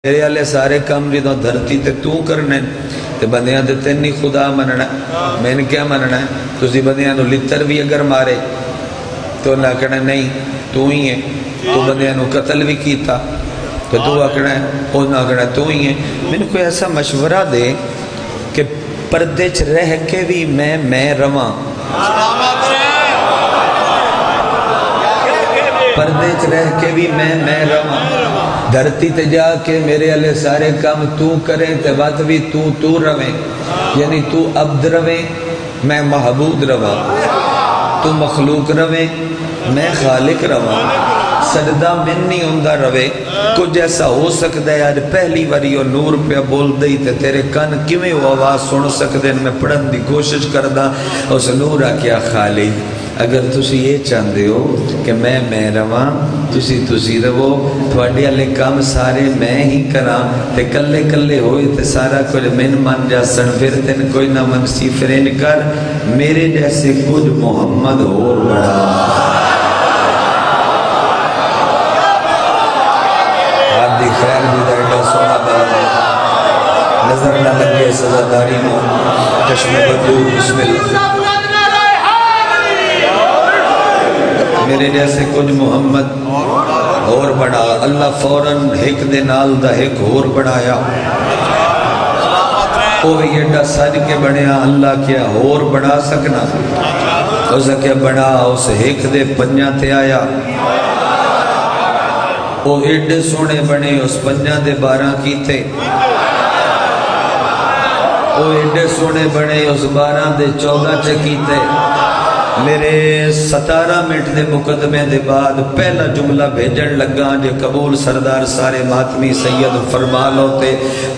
میرے والے سارے کام جدو دھرتی تے تو کرنے تے بندیاں تے تین نہیں خدا مننا میں نے کیا مننا ہے تسی بندیاں نو لتر بھی اگر مارے تو نہ کہنا نہیں تو ہی ہے تو بندیاں نو قتل بھی کیتا تو تو آکھنا ہے وہ نہ کہنا تو ہی ہے میں نے کوئی ایسا مشورہ دے کہ پردے چ رہ کے بھی میں رواں پردے چ رہ کے بھی میں رواں دھرتی تے جا کے میرے علیہ سارے کام تو کریں تے بات بھی تو رویں یعنی تو عبد رویں میں محبود رواں تو مخلوق رویں میں خالق رواں سجدہ من نہیں ہوندہ روے کچھ ایسا ہو سکتا ہے یار پہلی باری وہ نور پہ بول دئی تے تیرے کن کیویں وہ آواز سن سکتے ہیں میں پڑھن دی کوشش کردہ اس نور آکیا خالی اگر تسی یہ چاہتے ہو کہ میں رواں تسی رو تھوڑے والے کام سارے میں ہی کراں تے کلے کلے ہوئے تے سارا کچھ من جاسن پھر تین کوئی نہ منسی فرین کر میرے جیسے کچھ محمد اور بڑا آپ دی خیر دی ایڈا سونا بات نظر نہ لگے سزاداری مو چشم بدو بسم اللہ میرے جیسے کچھ محمد اور بڑا اللہ فوراً ایک دے نال دا ایک اور بڑھایا وہ بھی ایڈا سج کے بڑھیا اللہ کیا اور بڑھا سکنا اس کیا بڑھا اس ایک دے پنجا تے آیا وہ ایڈے سونے بنے اس پنجا دے 12 کیتے وہ ایڈے سونے بنے اس 12 دے 14 چکیتے میرے 17 منٹ دے مقدمے دے بعد پہلا جملہ بھیجن لگا جے قبول سردار سارے ماتمی سید فرما لوتے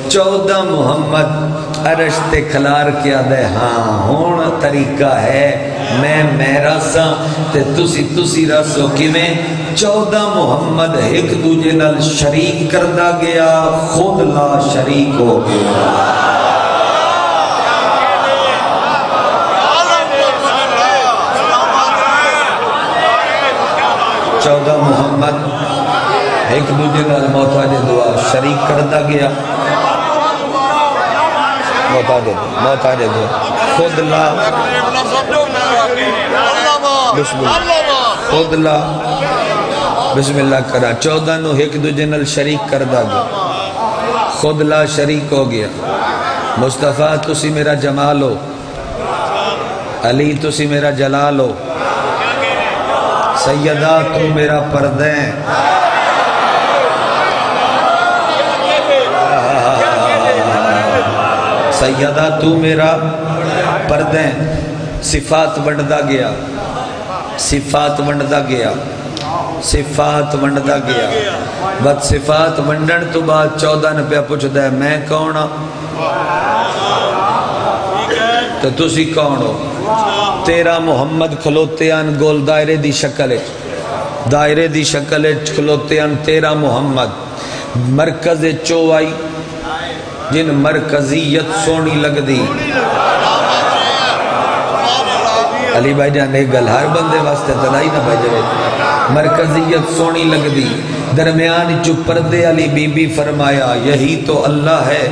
14 محمد عرش تے کھلار کیا دے ہاں ہون طریقہ ہے میں راسا تے تسی راسو کی میں 14 محمد ایک دوجے نال شریک کردہ گیا خود لا شریک ہو گیا 14 محمد ایک دوجے نال محتاج دعا شریک کردہ گیا محتاج دعا خود لا خود لا بسم اللہ کرا 14 نو ایک دوجے نال شریک کردہ گیا خود لا شریک ہو گیا مصطفیٰ تسی میرا جمال ہو علی تسی میرا جلال ہو سیدہ تو میرا پردیں سیدہ تو میرا پردیں صفات ونڈدہ گیا صفات ونڈدہ گیا صفات ونڈدہ گیا بد صفات ونڈن تو بعد 14 نے پہ پوچھ دے میں کون تو تسی کون ہو 13 محمد کھلوتے ان گول دائرے دی شکل کھلوتے ان 13 محمد مرکز چوائی جن مرکزیت سونی لگ دی علی بھائی جان ایک گل ہر بندے واسطے تلائی نہ بھائی مرکزیت سونی لگ دی درمیان جو پردے علی بی بی فرمایا یہی تو اللہ ہے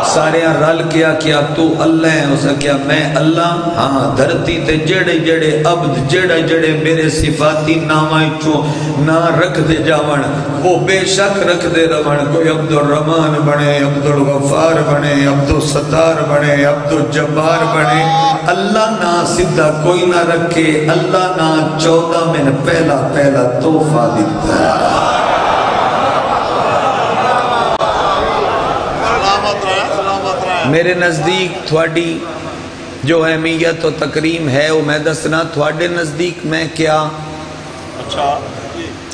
سارے رل کیا تو اللہ ہے اسا کیا میں اللہ ہاں دھرتی تے جڑے عبد جڑے میرے صفاتی نامائیں چو نہ رکھ دے جاون وہ بے شک رکھ دے رون کوئی عبد الرحمن بنے عبد الغفار بنے عبد الستار بنے عبد الجبار بنے اللہ نہ صدہ کوئی نہ رکھے اللہ نہ 14 میں پہلا تحفہ دیتا ہے میرے نزدیک تھوڑی جو اہمیت و تکریم ہے وہ میں دسنا تھوڑے نزدیک میں کیا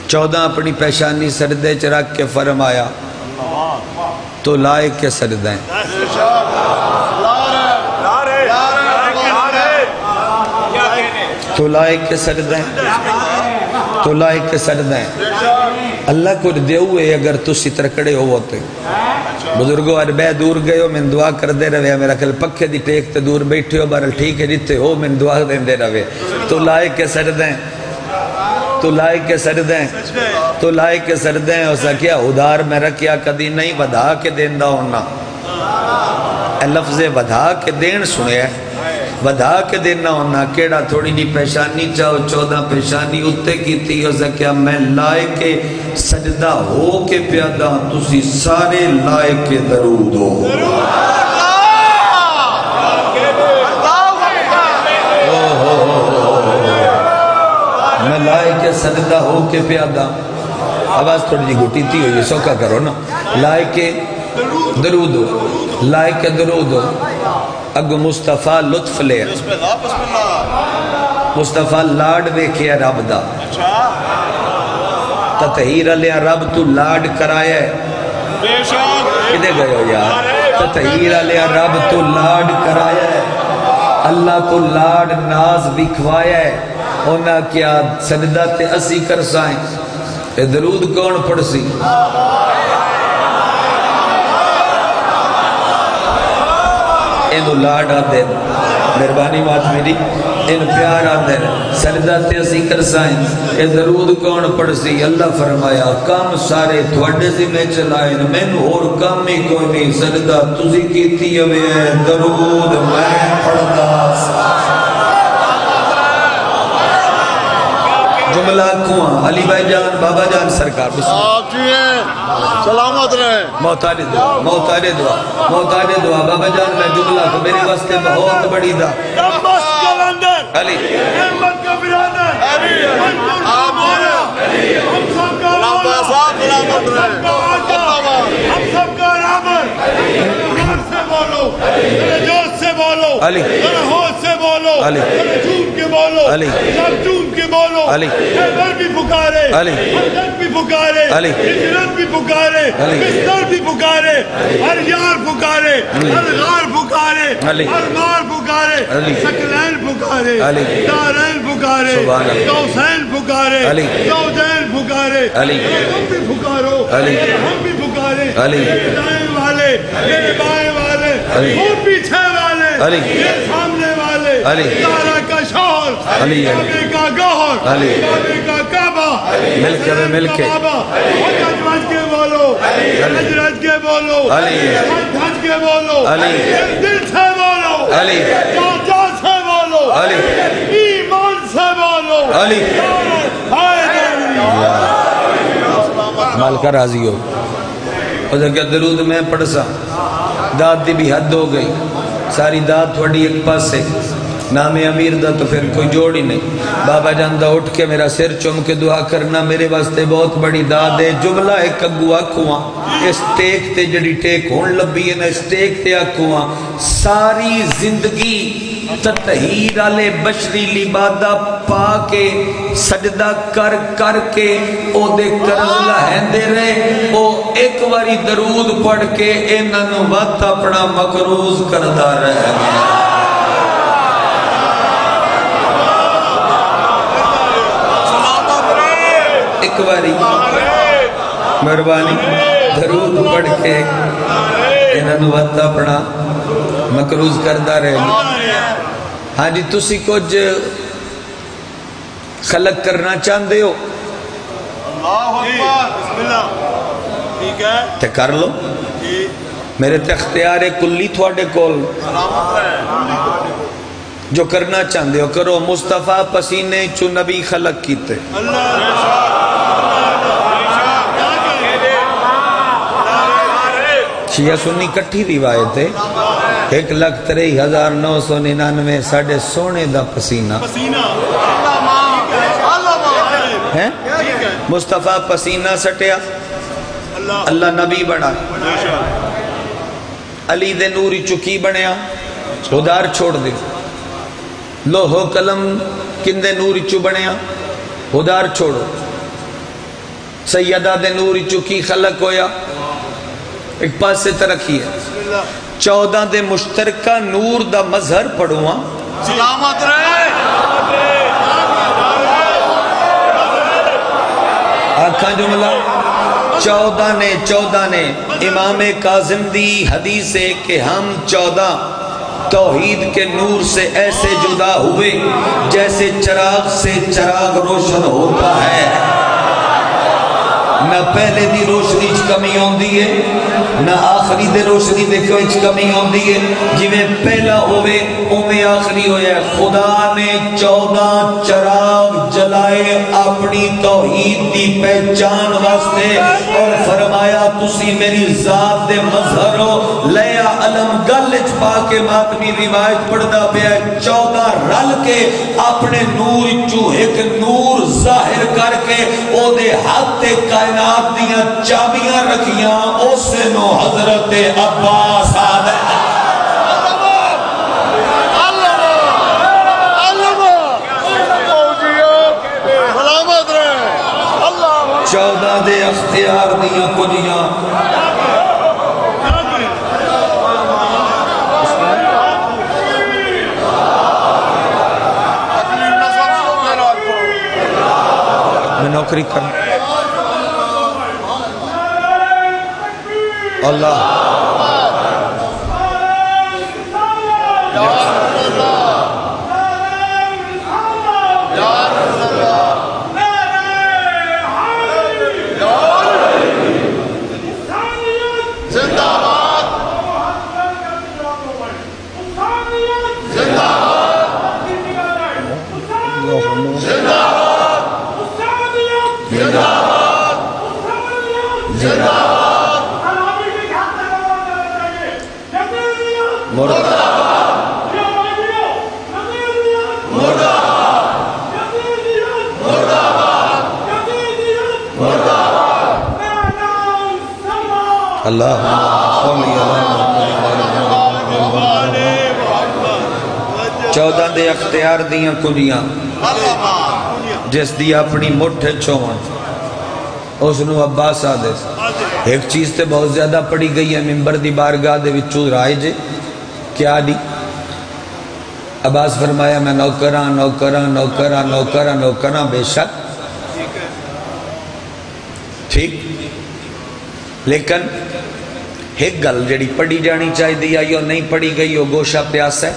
14 اپنی پیشانی سردے چرک کے فرمایا تو لائق کے سردیں تو لائق کے سردیں تو لائق کے سردیں اللہ کو دے ہوئے اگر تسی ترکڑے ہو ہوتے بزرگوں عربے دور گئے ہو میں دعا کر دے رہے میرا کل پکھے دی ٹیک تے دور بیٹھے ہو بارل ٹھیک ہے جتے ہو میں دعا دے رہے تو لائق کے سردیں تو لائے کے سردیں تو لائے کے سردیں اسا کیا ادھار میں رکھیا کدی نہیں ودھا کے دیندہ ہونا لفظ ودھا کے دین سنے ودھا کے دینا ہونا کیڑا تھوڑی نہیں پیشانی چاہو 14 پیشانی اتے کی تھی اسا کیا میں لائے کے سجدہ ہو کے پیادہ تسی سارے لائے کے درود ہو میں لائے کے سجدہ ہو کے پیادہ آواز تھوڑی جی گھٹی تھی ہوئی سوکا کرو نا لائے کے درود ہو لائے کے درود ہو اگو مصطفیٰ لطف لے مصطفیٰ لاڈ ویکھیا رب دا تطہیر لیا رب تو لاڈ کرایا ہے کدے گئے ہو یار تطہیر لیا رب تو لاڈ کرایا ہے اللہ کو لاڈ ناز بکھوایا ہے ہونا کیا سجدہ تے اسی کر سائیں اے درود کون پڑھ سی اینو لاڈ آدھے مہربانی بات میری ان پیار آدھے سجدہ تے اسی کر سائیں اے درود کون پڑھ سی اللہ فرمایا کام سارے تھوڑے سی میں چلائیں میں اور کام ہی کوئی نہیں سجدہ تسی کیتی ہوئے درود میں پڑھتا جملہ کھواں علی بھائی جان بابا جان سرکار آپ جی ہیں سلامت رہے محتاج دعا محتاج دعا محتاج دعا بابا جان میں جملہ کو میرے واسطے بہت بڑی دا نمبس کلندر علی احمد کا برادر آمین ہم سب کا سلامت رہے ہم سب کا رابر سے بولو جوش سے بولو علی ہوش سے بولو جھوم کے بولو سب جھوم کے بولو خیبر بھی پکارے حمدت بھی پکارے ہجرت بھی پکارے بستر بھی پکارے ہر یار پکارے ہر غار پکارے ہر مار پکارے سکلین پکارے دارین پکارے دوسین پکارے دوجین پکارے ہم بھی پکارو ہم بھی پکارے میرے دائیں والے میرے بائیں والے وہ پیچھے والے یہ سامنے والے تارا کا شوہر کعبے کا گوہر کعبے کا کعبہ مل کے حج وج کے بولو حج رج کے بولو حج کے بولو دل سے بولو چاچا سے بولو ایمان سے بولو مالکہ راضی ہو اور کہ درود میں پڑھ سا داد دی بھی حد ہو گئی ساری داد تھوڑی ایک پاس سے نام امیر دا تو پھر کوئی جوڑ ہی نہیں بابا جان دا اٹھ کے میرا سر چوم کے دعا کرنا میرے واسطے بہت بڑی داد ہے جملہ ایک اگو آکھواں اس ٹیک تے جڑی ٹیک ہون لبی ہے نا اس ٹیک تے آکھواں ساری زندگی تطہیر علی بشری لبادہ پا کے سجدہ کر کر کے او دے کرز لہندے رہے او ایک واری درود پڑھ کے انہوں وقت اپنا مقروض کردہ رہ گیا ایک واری مہربانی درود پڑھ کے انہوں وقت اپنا مقروض کردہ رہ گیا ہاں جی تسی کچھ خلق کرنا چاہندے ہو اللہ اکبر بسم اللہ ٹھیک ہے تے کر لو میرے تے اختیار کلی تھوڑے کول جو کرنا چاہندے ہو کرو مصطفیٰ پسینے چو نبی خلق کیتے شیعہ سنی کٹھی روایت ہے 1,03,999 ساڑھے سونے دا پسینہ مصطفیٰ پسینہ سٹیا اللہ نبی بڑھا علی دے نوری چکی بڑھیا ادار چھوڑ دے لوہو قلم کندے نوری چو بڑھیا ادار چھوڑو سیدہ دے نوری چکی خلق ہویا ایک پاس سے ترقی ہے 14 دے مشترکہ نور دا مظہر پڑھواں سلامت رہے آنکھاں جملہ 14 نے امام کاظم دی حدیث ہے کہ ہم 14 توحید کے نور سے ایسے جدا ہوئے جیسے چراغ سے چراغ روشن ہوتا ہے، نہ پہلے دی روشنی کمی ہوندی ہے نہ آخری دے روشنی دے کمی ہوندی ہے، جویں پہلا ہوئے اویں آخری ہویا ہے۔ خدا نے 14 چراغ جلائے اپنی توحید دی پہچان واسطے، اور فرمایا تسی میری ذات دے مظہر ہو۔ لیا علم گلچ پا کے ماتمی روایت پڑھدا پیا 14 رل کے اپنے نور چو ایک نور ظاہر کر کے او دے ہاتھ تے کائنات دیاں چابیاں رکھیاں، اس نو حضرت عباس آدھے چودہ دے اختیار دیاں کجیاں میں نوکری کروں اللہ اللہ چودہ دے اختیار دیاں کنیاں جس دی اپنی مٹھے چھوان اس نو عباس آدھے۔ ایک چیز تے بہت زیادہ پڑی گئی ہے منبر دی بارگاہ دے وچوں رائے جے کیا دی؟ عباس فرمایا میں نوکراں نوکراں نوکراں نوکراں نوکراں بے شک ٹھیک، لیکن ایک گل جڑی پڑھی جانی چاہی دیا یا نہیں پڑھی گئی وہ گوشہ پیاس ہے،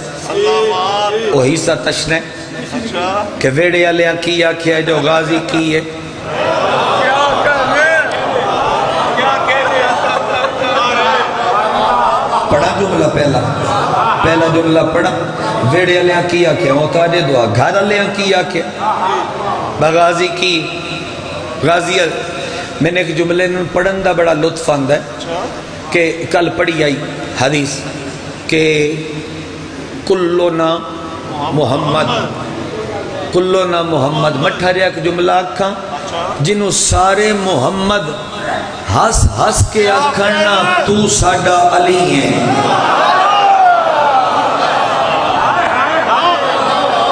وہ حصہ تشنے کہ ویڑے علیہ کیا کیا ہے جو غازی کی ہے۔ پڑھا جملہ پہلا جملہ پڑھا، ویڑے علیہ کیا کیا محتاج دعا، گھر علیہ کیا کیا بغازی کی غازی۔ میں نے ایک جملے پڑھن دا بڑا لطف آندا ہے کہ کل پڑھی آئی حدیث کہ کلنا محمد کلنا محمد مٹھا رہا ایک جملہ آکھاں جنہوں سارے محمد ہس ہس کے آکھنا تو ساڈا علی ہے۔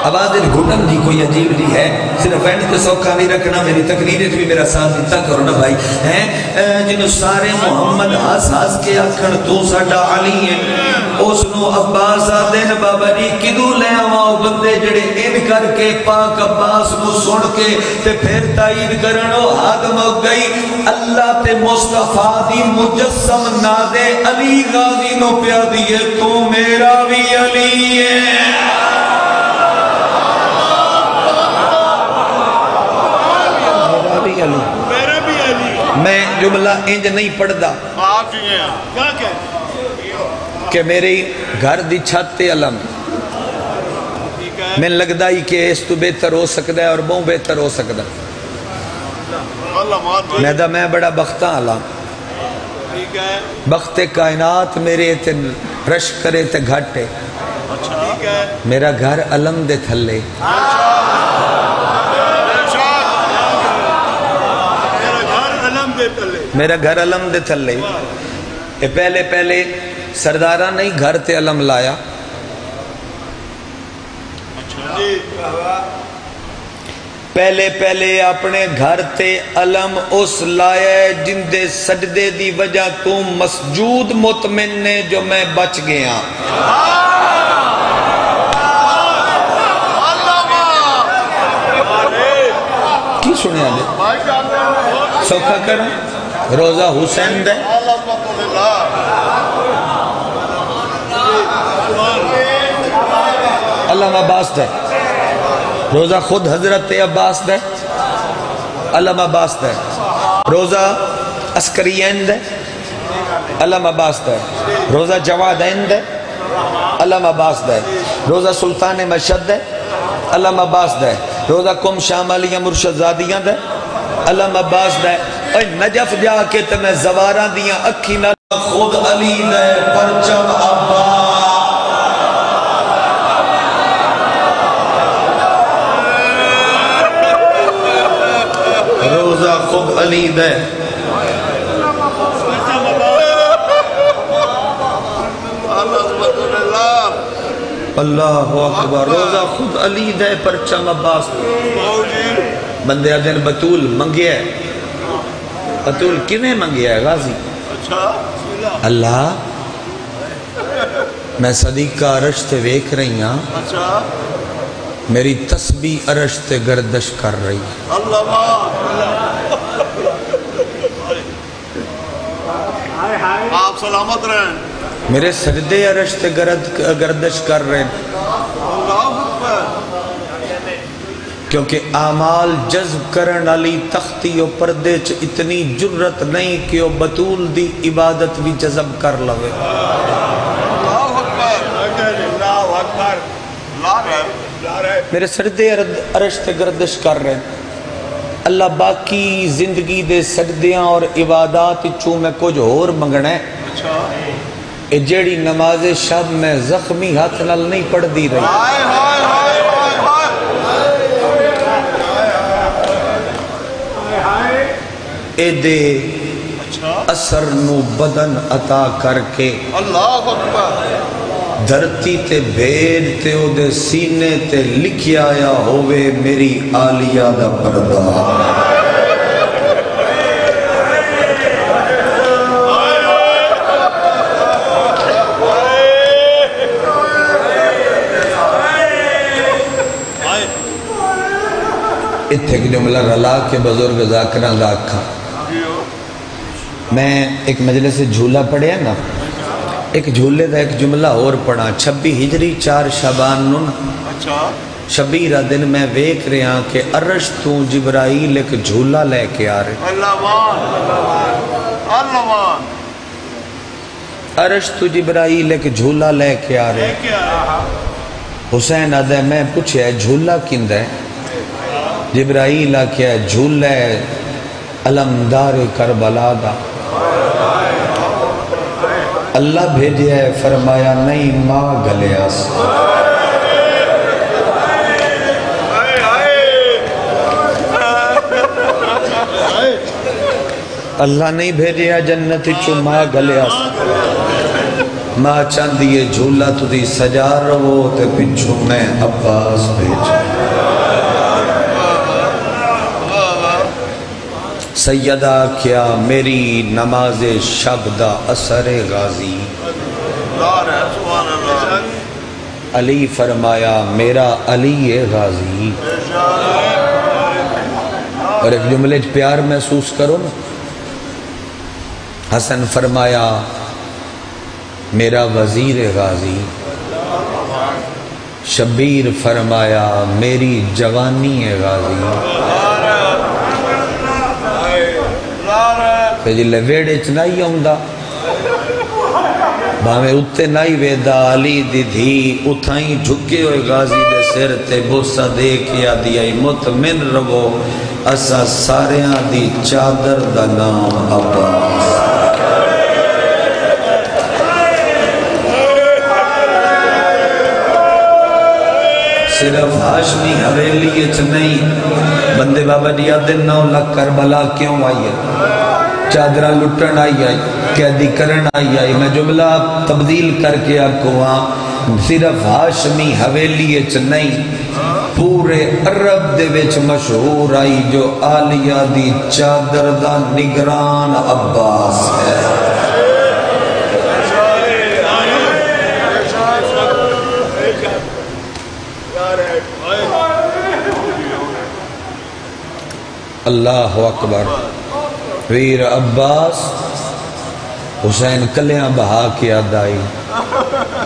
آواز گھٹن جی کوئی عجیب جی ہے، صرف اینڈ تے سوکھا نہیں رکھنا، میری تقریر بھی میرا ساتھ دیتا کرو نا بھائی ہیں جنہوں سارے محمد ہس ہس کے آکھن تو ساڈا علی ہے۔ اس نو عباس آدھن بابا جی کدو لے آواں بندے جڑے ان کر کے پاک عباس کو سن کے تے پھر تائید کرنو حد مک گئی۔ اللہ تے مصطفیٰ دی مجسم نادے علی غازی نو پیا دیئے تو میرا بھی علی ہے۔ میں جملہ انج نہیں پڑھ دا کہ میری گھر دی چھت علم میں لگدا ہی کہ اس تو بہتر ہو سکتا ہے اور بہت بہتر ہو سکتا ہے۔ میں بڑا بختہ علم بخت کائنات میرے تے رش کرے تے گھٹے، میرا گھر علم دے تھلے، میرا گھر علم دے تھلے۔ پہلے سردارہ نہیں گھر تے علم لایا، پہلے اپنے گھر تے علم اس لایا جن دے سجدے دی وجہ تو مسجود مطمئن نے جو میں بچ گیا۔ کی سنے آلے سوکھا کریں روزہ حسین دے علامہ عباس دے روزہ خود حضرت عباس دے علامہ عباس دے روزہ عسکریین دے علامہ عباس دے روزہ جوادین دے علامہ عباس دے روزہ سلطان مشہد دے علامہ عباس دے روزہ کم شامالیہ مرشد زادیاں دے علامہ عباس دے اے نجف جا کے تمہیں زواراں دیاں اکھی نہ خود علی دے پرچم عباس روزہ خود علی دے اللہ اکبر روزہ خود علی دے پرچم عباس بندے دن بطول منگیا ہے بطول کنے منگیا ہے غازی اللہ میں صدیقہ عرش تے ویکھ رہی ہاں میری تسبیح عرش تے گردش کر رہی آپ سلامت رہیں میرے سجدے عرش تے گردش کر رہے کیونکہ اعمال جذب کرن علی تختی و پردے چ اتنی جرت نہیں کہ وہ بطول دی عبادت بھی جذب کر لوے میرے سجدے عرش تے گردش کر رہے اللہ باقی زندگی دے سجدیاں اور عبادات چوں میں کچھ اور منگنا ہے اے جیڑی نماز شب میں زخمی ہاتھ نال نہیں پڑھ دی رہی اے دے اثر نو بدن عطا کر کے اللہ اکبر دھرتی تے بھیج تے او دے سینے تے لکھیا آیا ہوئے میری آلیہ دا پردہ اتھے کی جملہ رلا کے بزرگ ذاکران دا آکھا میں ایک مجلس سے جھولا پڑھیا نا ایک جھولے دا ایک جملہ اور پڑھا 26 ہجری 4 شعبان نون شبیرہ دن میں ویکھ رہا کہ عرش تو جبرائیل ایک جھولا لے کے آ رہے عرش تو جبرائیل ایک جھولا لے کے آ رہے حسین آدھے میں پوچھے جھولا کندہ ہے جبرائیل کیا جھولا ہے علمدار کربلا دا اللہ بھیجے ہے فرمایا نہیں ماں گلیاس اللہ نہیں بھیجے ہے جنت چو ماں گلیاس ماں چاندیے جھولا تو دی سجا رہو تے پچھو میں عباس بھیجے سیدہ کیا میری نماز شب دا اثر غازی علی فرمایا میرا علی غازی اور ایک جملے پیار محسوس کرو نا حسن فرمایا میرا وزیر غازی شبیر فرمایا میری جوانی غازی جلے ویڑے چ نہیں آؤندا بھاویں اتے نہیں ویدا علی دی دھی اتھائیں جھکے ہوئے غازی دے سر تے بوسہ دے کیا دیا مطمئن رہو اسا ساریاں دی چادر دا نام عباس صرف ہاشمی حویلی اچ نہیں بندے بابا دیا دن 9 لاکھ کربلا کیوں آئی ہے چادرہ لٹن آئی آئی قیدی کرن آئی آئی میں جملہ تبدیل کر کے آپ کو وہاں صرف ہاشمی حویلی اچ نہیں پورے عرب دے وچ مشہور آئی جو آلیہ دی چادر دا نگران عباس ہے اللہ اکبر ویر عباس حسین کلیاں بہا کی آدائی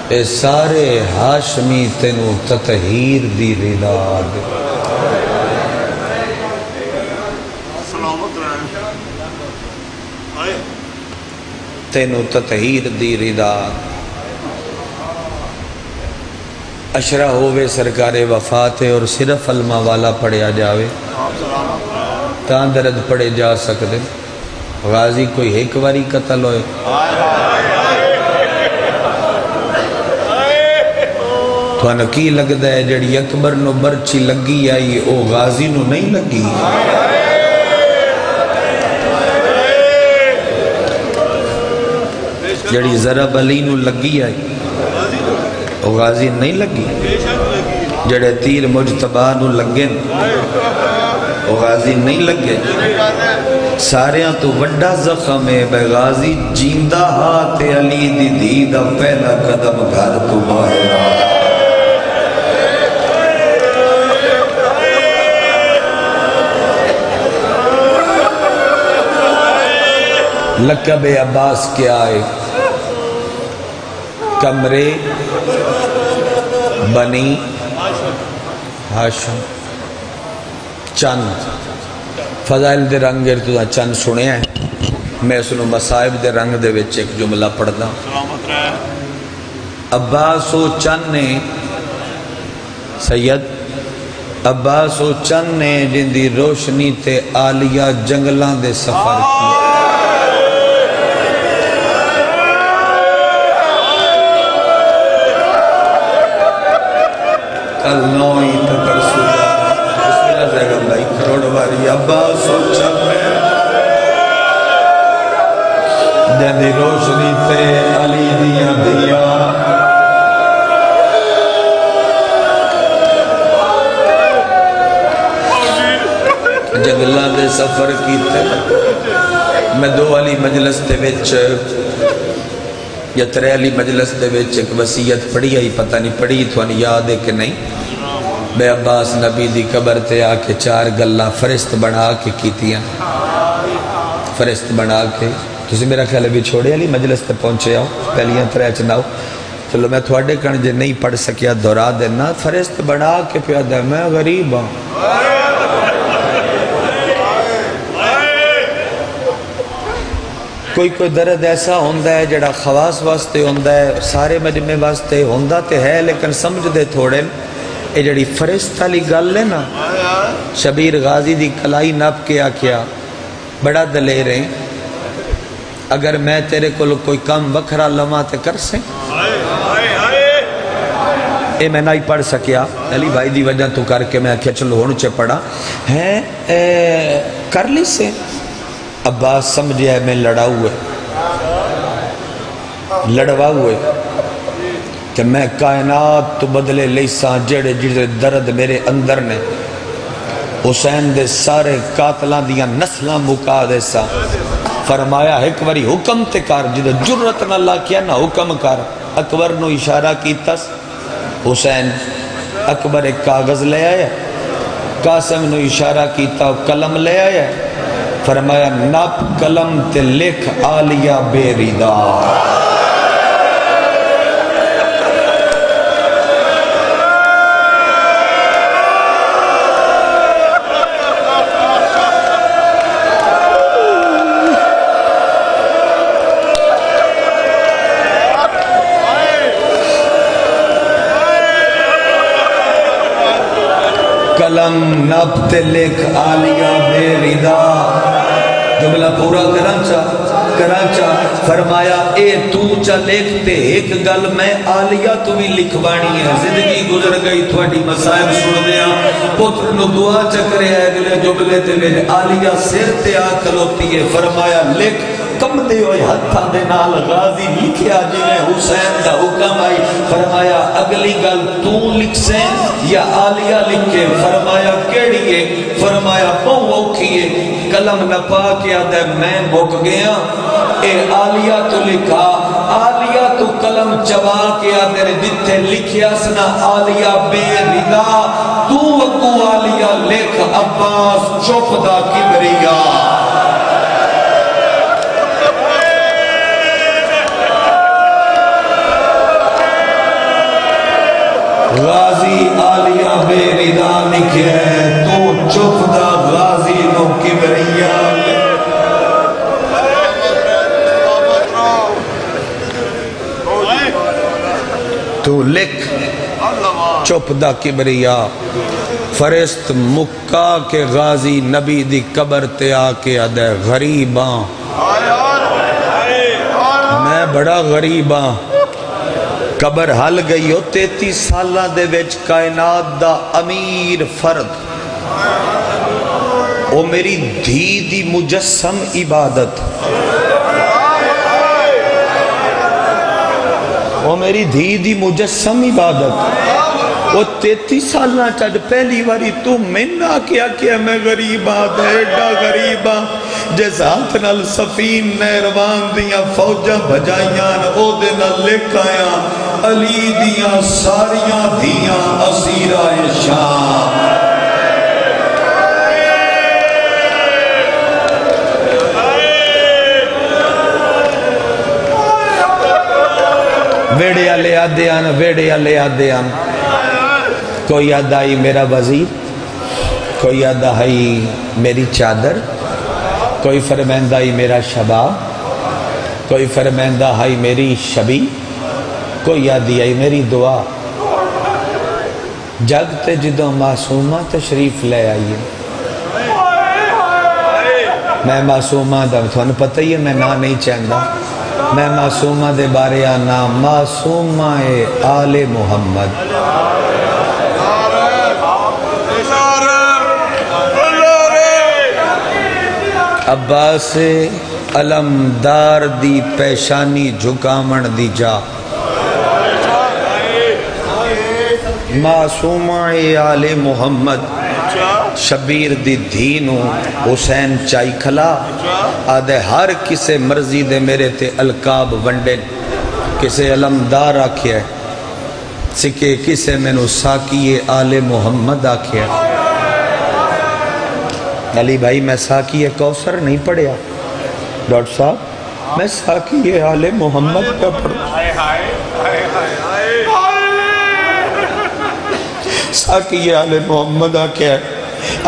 اے سارے ہاشمی تینو تطہیر دی رضا دے تینو تطہیر دی رضا اشرا ہووے سرکار وفات اور صرف علمہ والا پڑھیا جاوے تاں درد پڑھے جا سکتے غازی کوئی ایک واری قتل ہوئے تو انکی لگتا ہے جڑی اکبر نو برچی لگی آئی او غازی نو نہیں لگی جڑی ضرب علی نو لگی آئی او غازی نہیں لگی جڑے تیر مجتبہ نو لگن او غازی نہیں لگے ساریاں تو وڈا زخم ہے بے غازی جیندہ ہاتھ علی دی دیدہ پہلا قدم گھر تو باہر لقب عباس کیا ہے کمرے بنی ہاشم چند فضائل دے رنگ تو چند سنے ہیں میں سنو مصائب دے رنگ دے وچ ایک جملہ پڑھنا عباس و چند نے سید عباس و چند نے جن دی روشنی تے آلیہ جنگلان دے سفر کی کل نوئی تکر سودا بسم اللہ زیگا بھائی کروڑ واری عباس و چند میں جن دی روشنی تے علی دیا دیا جنگلہ دے سفر کیتے میں دو علی مجلس دے وچ یا ترے علی مجلس دے وچ ایک وصیت پڑھی آئی پتہ نہیں پڑھی تھوانی یاد ہے کہ نہیں بے عباس نبی دی قبر تے آکے چار گلہ فرست بنا کے کیتیاں فرست بنا کے تسی میرا خیال ہے بھی چھوڑے علی مجلس تے پہنچے آؤ پہلیاں ترے چناؤ چلو میں تھوڑے کن جے نہیں پڑھ سکیا دورا دینا فرست بنا کے پیا دے میں غریب ہوں کوئی درد ایسا ہوندہ ہے جڑا خواص واسطے ہوندہ ہے سارے مجمع واسطے ہوندہ تے ہے لیکن سمجھ دے تھوڑے اے جڑی فرست علی گل ہے نا شبیر غازی دی کلائی نپ کے آکیا بڑا دلیر ہیں اگر میں تیرے کو کوئی کم وکھرا لمحہ تے کر سیں اے میں نہیں پڑھ سکیا علی بھائی دی وجہ تو کر کے میں آکیا چلو ہونچے پڑھا ہیں کر لی سے عباس سمجھے ہے میں لڑا ہوئے لڑوا ہوئے کہ میں کائنات تو بدلے لیساں جڑے جڑے درد میرے اندر نے حسین دے سارے قاتلان دیاں نسلاں مکا دے سا فرمایا ایک باری حکم تے کار جدے جرت نہ اللہ کیا نہ حکم کار اکبر نو اشارہ کیتا حسین اکبر ایک کاغذ لے آیا قاسم نو اشارہ کیتا قلم لے آیا فرمایا ناپ قلم تے لکھ آلیہ بے ردا قلم ناپ تے لکھ آلیہ بے ردا جملہ پورا کرانچا فرمایا اے تو چا لکھتے ایک گل میں آلیہ تمہیں لکھوانی ہے زندگی گزر گئی تھوڑی مسائب سن دیا پتر نو دعا چکرے ہے گلے جملے تے میرے آلیہ سر تے آکل ہوتی ہے فرمایا لکھ کم دے ہوئے ہتھا دے نال غازی لکھیا جی میں حسین دا حکم آئی فرمایا اگلی گل تو لکھ سین یا آلیہ لکھے فرمایا کیڑی ہے فرمایا پہو اوکھیے قلم نپا کیا دے میں بک گیا اے آلیہ تو لکھا آلیہ تو قلم چوا کیا دے جتے لکھیا سنا آلیہ بے ردا تو وقو آلیہ لکھ عباس چپ دا کبریا تو لکھ چپ دا کبریا فرست مکہ کے غازی نبی دی قبر تے آکے آدھے غریباں میں بڑا غریباں قبر حل گئی ہو 33 سالہ دے وچ کائنات دا امیر فرد او میری دھی دی مجسم عبادت او میری دھی دی مجسم عبادت وہ 33 سالہ چاہت پہلی واری تو منہ کیا میں غریباں ایڈا غریباں جس ہاتھ نال سفین نیروان دیاں فوجاں بجائیاں او دے نال لکھ آیاں علی دیاں ساریاں دیاں اسیرہ شام ویڑے آلے آدھیان ویڑے آلے آدھیان کوئی یاد آئی میرا وزیر کوئی یاد آئی میری چادر کوئی فرمائندہ آئی میرا شباب کوئی فرمائندہ آئی میری شبی کوئی یادی آئی میری دعا جگتے جدوں معصومہ تشریف لے آئیے میں معصومہ دا تھوڑا پتہ ہی ہے میں نا نہیں چاہندہ میں معصومہ دے بارے آنا معصومہ آل محمد عباس علمدار دی پیشانی جھکامن دی جا معصومہ آل محمد شبیر دی دھینوں حسین چائی کھلا آدھے ہر کسے مرضی دے میرے تے القاب ونڈن کسے علمدار آکھیا ہے سکے کسے میں نو ساکی آل محمد آکھیا ہے علی بھائی میں ساکی کوثر نہیں پڑھیا ڈاکٹر صاحب میں ساکی آل محمد کا پڑھا ساکی آل محمد آکھیا ہے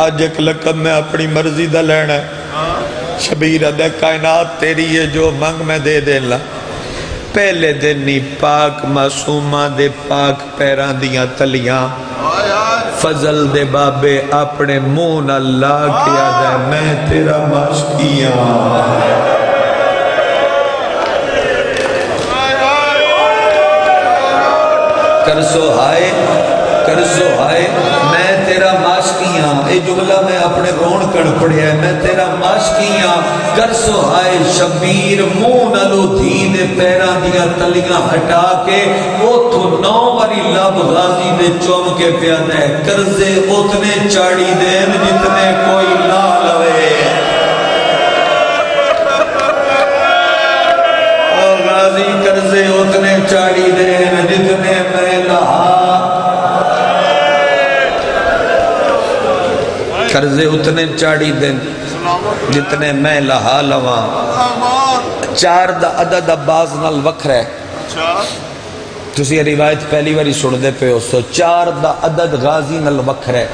آج ایک لقب میں اپنی مرضی دا لینا ہے شبیر دے کائنات تیری ہے جو منگ میں دے دینا پہلے دنی پاک معصومہ دے پاک پیران دیاں تلیاں فضل دے بابے اپنے مون اللہ کیا دے میں تیرا مشکیاں کرسو ہائے میں تیرا ماشکیاں اے جملہ میں اپنے رون کڑ پڑھیا ہے میں تیرا ماشکیاں کرسو ہائے شبیر مون علو دین پیران دیا تلیاں ہٹا کے وہ تو 9 واری لب غازی دے چوم کے پیادہ ہے کرزے اتنے چاڑی دین جتنے کوئی لا لوے اور غازی کرزے اتنے چاڑی دین جتنے میں لہا کرزے اتنے چاڑی دن جتنے میں لہا لواں 4 دا عدد عباس نال وکھر ہے تسی یہ روایت پہلی واری سن دے پہ ہو سو 4 دا عدد غازی نال وکھر ہے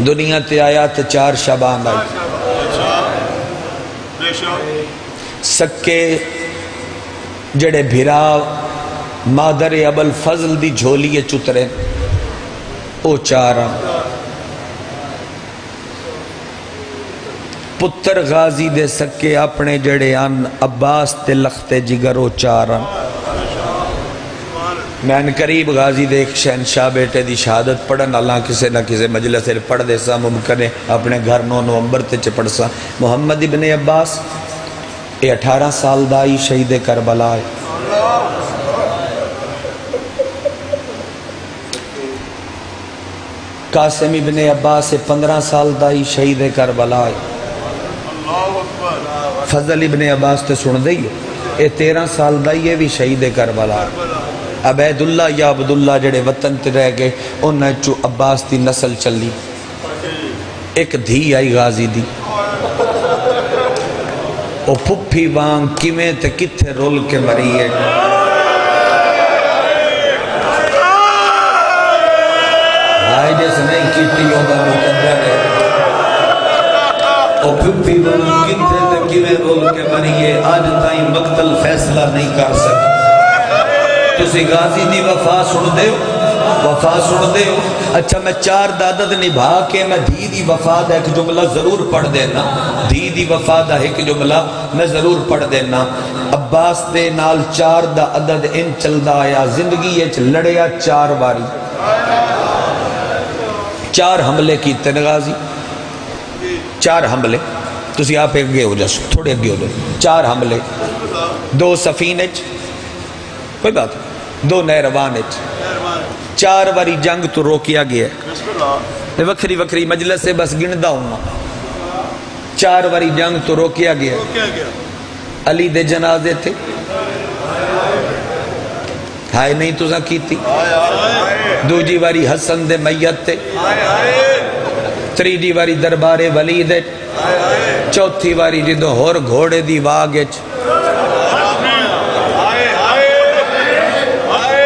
دنیا تے آیا تے 4 شعبان آئی سکے جڑے بھیرا مادر ابو الفضل دی جھولی چترے او 4 پتر غازی دے سکے اپنے جڑے ان عباس تے لخت جگرو 4 میں ان قریب غازی دے ایک شہنشاہ بیٹے دی شہادت پڑھن اللہ کسے نہ کسے مجلس پڑھ دے سا ممکن ہے اپنے گھر 9 نومبر تے چپڑ سا محمد ابن عباس یہ 18 سال دائی شہید کربلا ہے قاسم ابن عباس 15 سال دائی شہید کربلا ہے فضل ابن عباس تے سن دئی اے 13 سال دا یہ بھی شہید کربلا عبید اللہ یا عبداللہ جڑے وطن تے رہ گئے انہیں چو عباس دی نسل چلی ایک دھی آئی غازی دی او پھپھی وانگ کیویں تے کتھے رول کے مری ہے آئی جیسے نہیں کیتی ہوگا مقدر ہے او پھپھی وانگ کتھے تے کیویں رول کے مری ہے آج تائیں مقتل فیصلہ نہیں کر سکتا تسی غازی دی وفا سن دے ہو، وفا سن دے ہو۔ اچھا میں 4 عدد نبھا کے میں دھی دی وفا دا ایک جملہ ضرور پڑھ دینا، دھی دی وفا دا ایک جملہ میں ضرور پڑھ دینا۔ عباس دے نال 4 دا عدد ان چلدا آیا، زندگی اچ لڑیا 4 باری، 4 حملے کیتے نے غازی، 4 حملے، تسی آپ اگے ہو جاؤ، تھوڑے اگے ہو جاؤ، 4 حملے، 2 سفینے چ، کوئی بات 2 نہروان چ، 4 واری جنگ تو روکیا گیا ہے، وکھری وکھری مجلس سے بس گندا ہوں، 4 واری جنگ تو روکیا گیا ہے۔ علی دے جنازے تھے، ہائے نہیں تُسا کیتی، دوجی واری حسن دے میت تھے، تریجی واری دربار ولید، چوتھی واری جدو ہور گھوڑے دی واگچ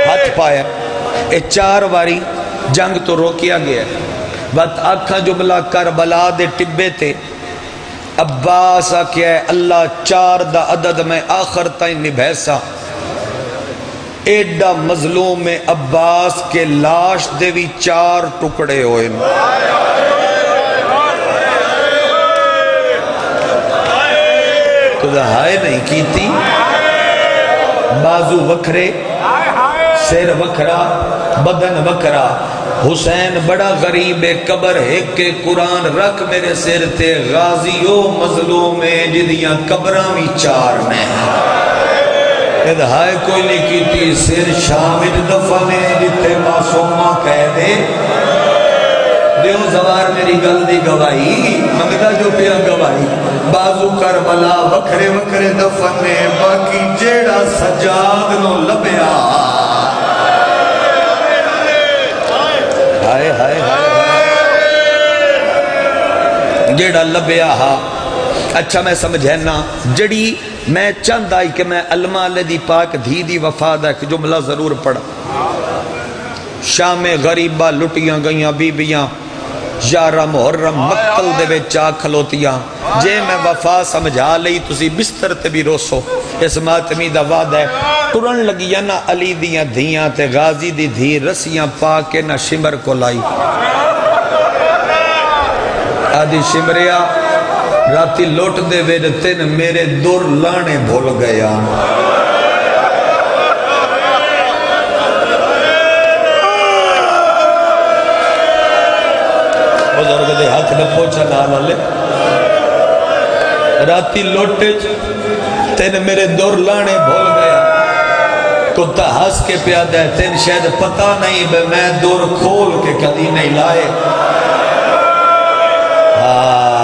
ہاتھ پایا، 4 واری جنگ تو روکیا گیا ہے۔ بات آکھاں جملہ کربلا دے ٹبے تے عباس آکھیا ہے اللہ 4 دا عدد میں آخر تائیں نبھیسا، ایڈا مظلوم میں عباس کے لاش دے بھی 4 ٹکڑے ہوئے، تو ہائے نہیں کیتی، بازو وکھرے، سر وکھرا، بدن وکھرا، حسین بڑا غریب قبر ہے کہ قرآن رکھ میرے سر تے غازیو مظلوم جدیاں قبراں بھی 4 نے، ہائے کوئی نہیں کیتی، سر شامل دفنے جتے معصومہ کہہ دے، دیو زوار میری گل دی گواہی، منگدہ جو پیا گواہی، بازو کربلا وکھرے وکھرے دفنے، باقی جیڑا سجاد نو لبیا، ہائے ہائے ہائے جیڑا لبیا ہا۔ اچھا میں سمجھینا جڑی میں چند آئی کہ میں علماء دی پاک دھی دی وفا دا ایک جملہ ضرور پڑھا، شام غریبہ لٹیاں گئیاں بیبیاں، 11 محرم مقتل دے وچ آ کھلوتیاں، جے میں وفا سمجھا لئی تسی بستر تے بھی روسو، اس ماتمی دا وعدہ ہے، ٹرن لگیا نا علی دیاں دھیاں تے غازی دی دھی رسیاں پا کے نہ شمر کو لائی، آدھی شمریا راتی لوٹ دے ویڈ تین میرے دور لانے بھول گیا، بزرگ دے ہاتھ میں پوچھا نانا لے، راتی لوٹے تین میرے دور لانے بھول گیا، کتا ہس کے پیادہ ہے تین شاید پتہ نہیں بے میں دور کھول کے کدی نہیں لائے،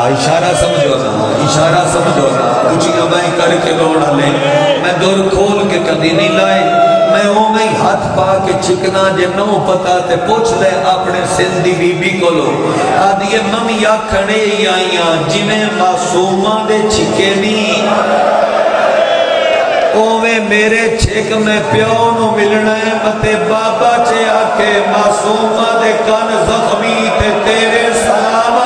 اشارہ سمجھو نا، اشارہ سمجھو نا، کچھیاں میں کر کے لوڑا لے، میں دور کھول کے کدی نہیں لائے، میں ہوں میں ہاتھ پا کے چکنا جے نو پتا تے پوچھ لے اپنے سندھی بی بی کو لو، آدھیے ممی آکھنے آئیاں جنہیں معصومہ دے چھکے نہیں، اوے میرے چھک میں پیو نو ملنا ہے متے بابا چھے آکے معصومہ دے کان زخمی تے تیرے سلامہ،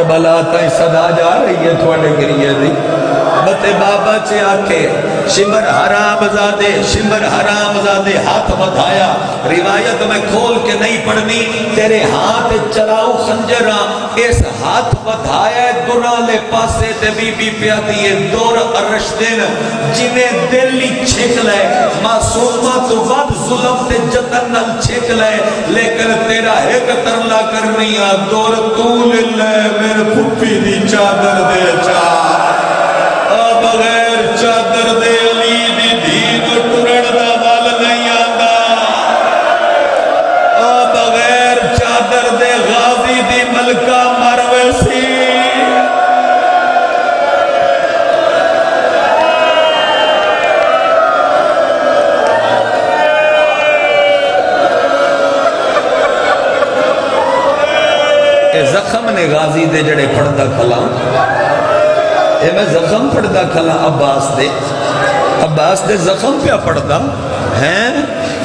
بلا تائیں صدا جا رہی ہے تھوڑے گریے دی، بتے بابا چے آکے شمر حرام زادے، شمر حرام زادے ہاتھ بدھایا، روایت میں کھول کے نہیں پڑھنی، تیرے ہاتھ چلاؤ خنجراں، اس ہاتھ بدھایا دنالے پاسے تے بی بی پیادی دور ارشدن، جنہیں دلی چھک لے، معصومہ تو ود ظلم تے جتن نل چھک لے، لیکن تیرا ایک ترلا کرنی آ دور طول لے، میرے پھپی دی چادر دے چاہ، بغیر چادر دے علی دی دھی تو ٹرڑ دا وال نہیں آندا، بغیر چادر دے غازی دی ملکہ مروے سی، اے زخم نے غازی دے جڑے پڑھدا کھلا، اے میں زخم پڑھدا کھلا عباس دے زخم پہ پڑھدا ہیں،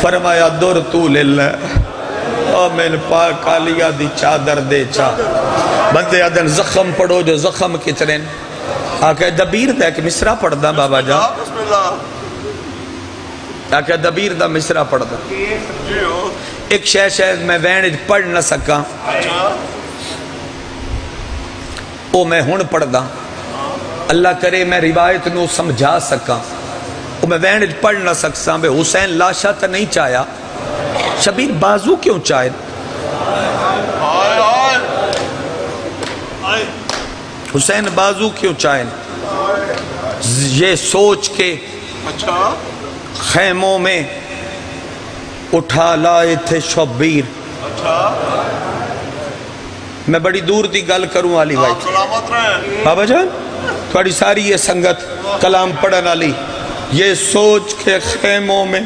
فرمایا دور طول اللہ، میں پاک آلیا دی چادر دے چا بندے آدن زخم پڑھو جو زخم کتنے آکے دبیر دا ایک مصرع پڑھ دا بابا جان آکے دبیر دا مصرع پڑھ دا ایک شاید میں وینج پڑھ نہ سکا او میں ہون پڑھ دا اللہ کرے میں روایت نو سمجھا سکا او میں وینج پڑھ نہ سکسا بے حسین لاشا تا نہیں چاہیا شبیر بازو کیوں چاہے حسین بازو کیوں چاہے یہ سوچ کے خیموں میں اٹھا لائے تھے شبیر میں بڑی دور دی گل کروں علی بھائی بابا جان تھوڑی ساری یہ سنگت کلام پڑھن علی یہ سوچ کے خیموں میں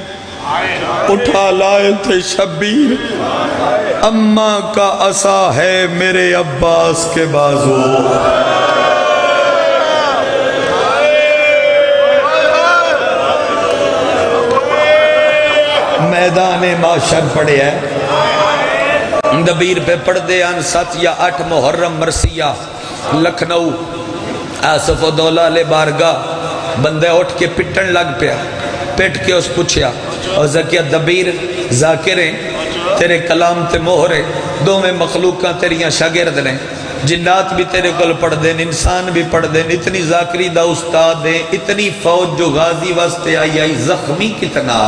اٹھا لائے تھے شبیر اماں کا عصا ہے میرے عباس کے بازو میدان معاشر پڑے ہیں دبیر پہ پڑھ دے ان 7 یا 8 محرم مرسیہ لکھنؤ آصف و دولہ لے بارگاہ بندے اٹھ کے پٹن لگ پیا پیٹ کے اس پوچھیا اور زکیہ دبیر ذاکریں تیرے کلام تے مہرے دو میں مخلوقاں تیریاں شاگرد نے جنات بھی تیرے کل پڑھ دیں انسان بھی پڑھ دیں اتنی ذاکری دا استاد دیں اتنی فوج جو غازی واسطے آئی زخمی کتنا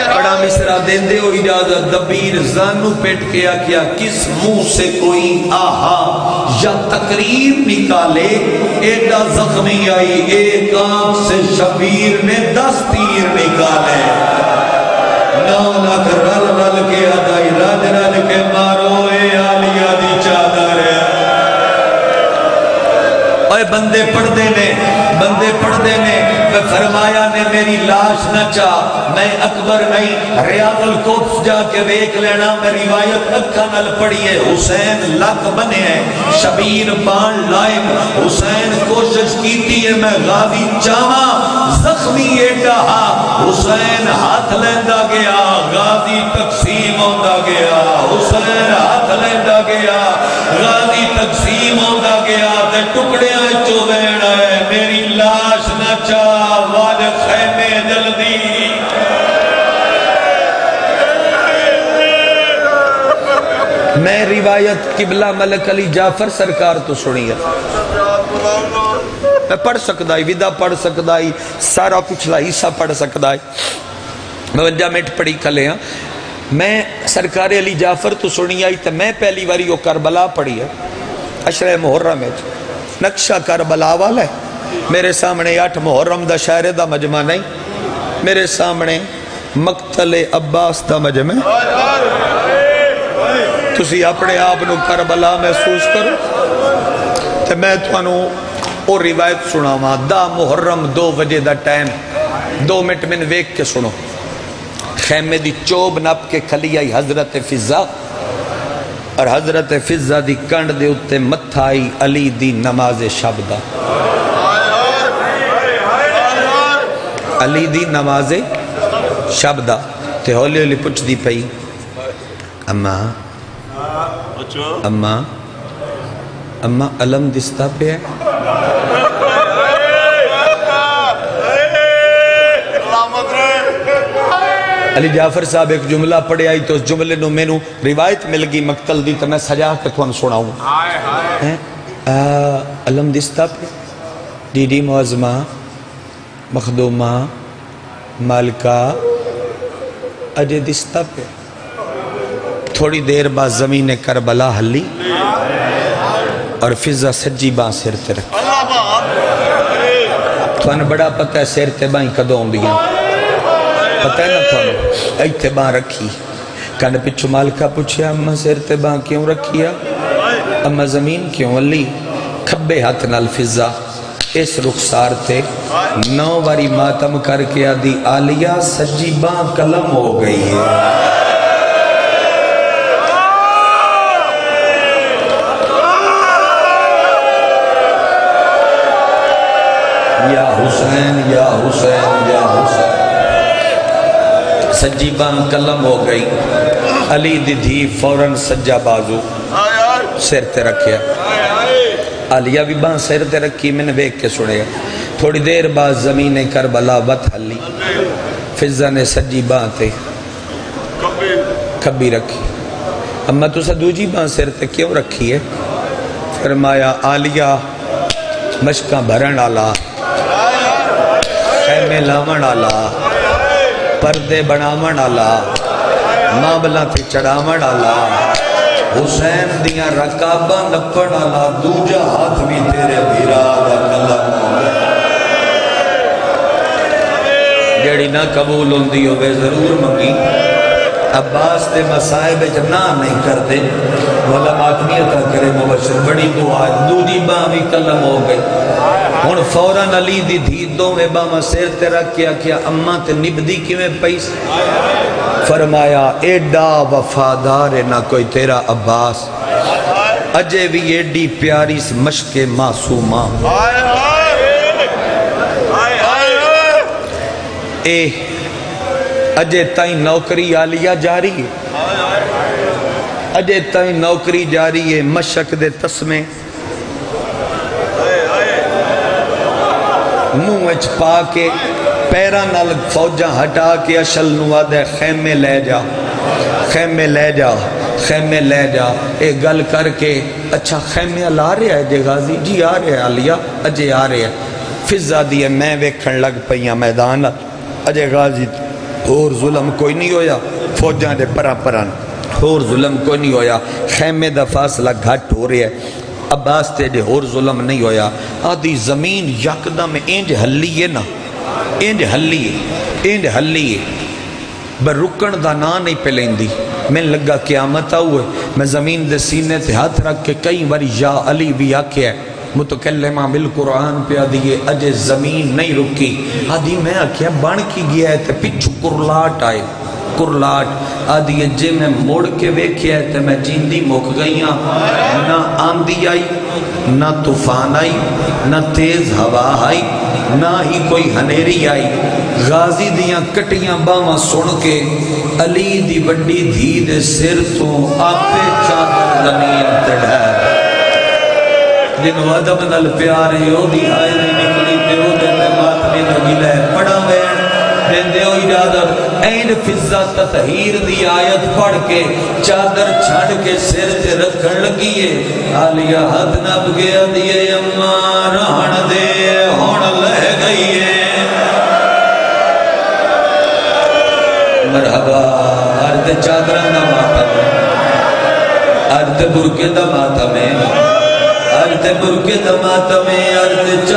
بڑا مصرع دین دے ہو اجازت دبیر زانو پیٹ کیا کیا کس منہ سے کوئی آہا یا تقریر نکالے ایڈا زخمی آئی ایک آنکھ سے شبیر نے 10 تیر نکالے 9 لاکھ رل رل کے آدائی رج رج کے مارو اے آلیا دی چادر ہے اے بندے پڑھ دینے میں فرمایا نے میری لاش نہ چاہ میں اکبر نہیں ریاض القدس جا کے دیکھ لینا میں روایت اکھا نل پڑھی ہے حسین لک بنے ہیں شبیر بان لائم حسین کوشش کیتی ہے میں غازی چاہاں زخمی ایڈا حسین ہاتھ لیندہ گیا غازی تقسیم ہوندہ گیا حسین ہاتھ لیندہ گیا غازی تقسیم ہوندہ گیا تے ٹکڑے آئے چوبیڑ ہے میری لاش نہ چاہ واد خیمے جلدی میں روایت قبلہ ملک علی جعفر سرکار تو سنی ہے میں پڑھ سکدائی ویدہ پڑھ سکدائی سارا پچھلا حصہ پڑھ سکدائی میں ونجا میٹ پڑھی کھلے ہیں میں سرکار علی جعفر تو سنی آئی تو میں پہلی واری وہ کربلا پڑھی ہے عشرہ محرم ہے نقشہ کربلا والا ہے میرے سامنے 8 محرم دا شہر دا مجمع نہیں میرے سامنے مقتل عباس دا مجمع تسی اپنے آپ نو کربلا محسوس کرو تو میں توانو اور روایت سناواں دا محرم 2 بجے دا ٹائم 2 منٹ میں ویک کے سنو خیمے دی چوب نپ کے کھلی آئی حضرت فضا اور حضرت فضا دی کنڈ دے اتے متھائی علی دی نماز شب دا علی دی نماز شب دا تے ہولی ہولی پچھ دی پئی اماں اماں اماں علم دستا پہ ہے علی جعفر صاحب ایک جملہ پڑھے آئی تو اس جملے نو میں نو روایت مل گئی مقتل دی تو میں سجا کے تو سناؤں علم دستا پہ ڈی ڈی معظمہ مخدومہ مالکہ اجے دستا پہ تھوڑی دیر بعد زمین کربلا ہلی اور فضا سجی باں سیر تے رکھی تھوان بڑا پتہ ہے سیر تے باں کدوں دیاں پتہ ہے نا تھوانو ایتے باں رکھی کہنے پچھو مالکہ پوچھے اممہ سیر تے باں کیوں رکھیا اممہ زمین کیوں علی کھبے ہاتھ نال فضا اس رخسار تے 9 واری ماتم کر کے آدھی آلیہ سجی باں کلم ہو گئی ہے یا حسین یا حسین یا حسین سجی باں کلم ہو گئی علی دی دھی فوراں سجا بازو سر تے رکھیا علیہ بھی بان سر تے رکھی میں نے بیک کے سنے تھوڑی دیر بعد زمین کربلا وط حلی فضہ نے سجی بان تے کبھی رکھی اما تو سدوجی بان سر تے کیوں رکھی ہے فرمایا عالیہ مشکاں بھرن آلا خیمے لاون آلا پردے بناون آلا مابلہ تے چڑھاون آلا حسین دیاں رکابہ نپن آلا دوجہ ہاتھ بھی تیرے بھیرا دا کلم جیڑی نہ قبول ہوندی ہوئے ضرور منگی عباس دے مسائب نہ نہیں کر دے مولا ماتمی عطا کرے مبشر بڑی دعا دوجی باں بھی کلم ہو گئی ہن فوراً علی دی دھیدوں میں باں سیر تے رکھ کیا اماں تے نبدی کیویں پیس فرمایا ایڈا وفادار ہے نہ کوئی تیرا عباس اجے بھی ایڈی پیاری مشق معصومہ اے اجے تائیں نوکری عالیہ جاری ہے اجے تائیں نوکری جاری ہے مشق دے تسمے منہ اچ پا کے پیران نال فوجاں ہٹا کے اشل نواد ہے خیمے لے جا خیمے لے جا خیمے لے جا اے گل کر کے اچھا خیمے لا رہے ہے جے غازی جی آ رہے ہے عالیہ اجے آ رہے ہے فضا دیئے میں ویکھن لگ پئیاں میدان اجے غازی اور ظلم کوئی نہیں ہویا فوجاں دے پران اور ظلم کوئی نہیں ہویا خیمے دا فاصلہ گھٹ ہو رہے ہے عباس تے دے اور ظلم نہیں ہویا آدھی زمین یکدم انج ہلی ہے نا انج ہلی ہے بر رکن دا نا نہیں پلیندی میں لگا قیامت آؤئے میں زمین دے سینے تے ہاتھ رکھ کے کئی باری یا علی بھی آکے ہے متکلمہ بالقرآن پہ آدھیے اجے زمین نہیں رکی آدھی میں آکیا بان کی گیا ہے تے پچھو کرلاٹ آئے کرلاٹ آدھیے جے میں موڑ کے بیکھیا ہے تے میں جیندی موک گئیاں نہ آندھی آئی نہ طوفان آئی نہ تیز ہوا آئی نہ ہی کوئی ہنیری آئی غازی دیاں کٹیاں باواں سن کے علی دی بڑی دھی دے سر تو آپے چادر زمین تڑھا جن وعدم نل پیارے او دی آئے دی نکلی تے او دے تے ماتمی نہ ملے پڑا وین دین دے او اجازت این فضا تطہیر دی آیت پڑھ کے چادر چھڑ کے سر تے رکھن لگیے عالیہ حد نب گیا دیئے اماں رہن دے ہون لہ گئیے مرحبا ارد چادران دا ماتم ارد برکے دا ماتم ارد برکے دا ماتم ارد چادران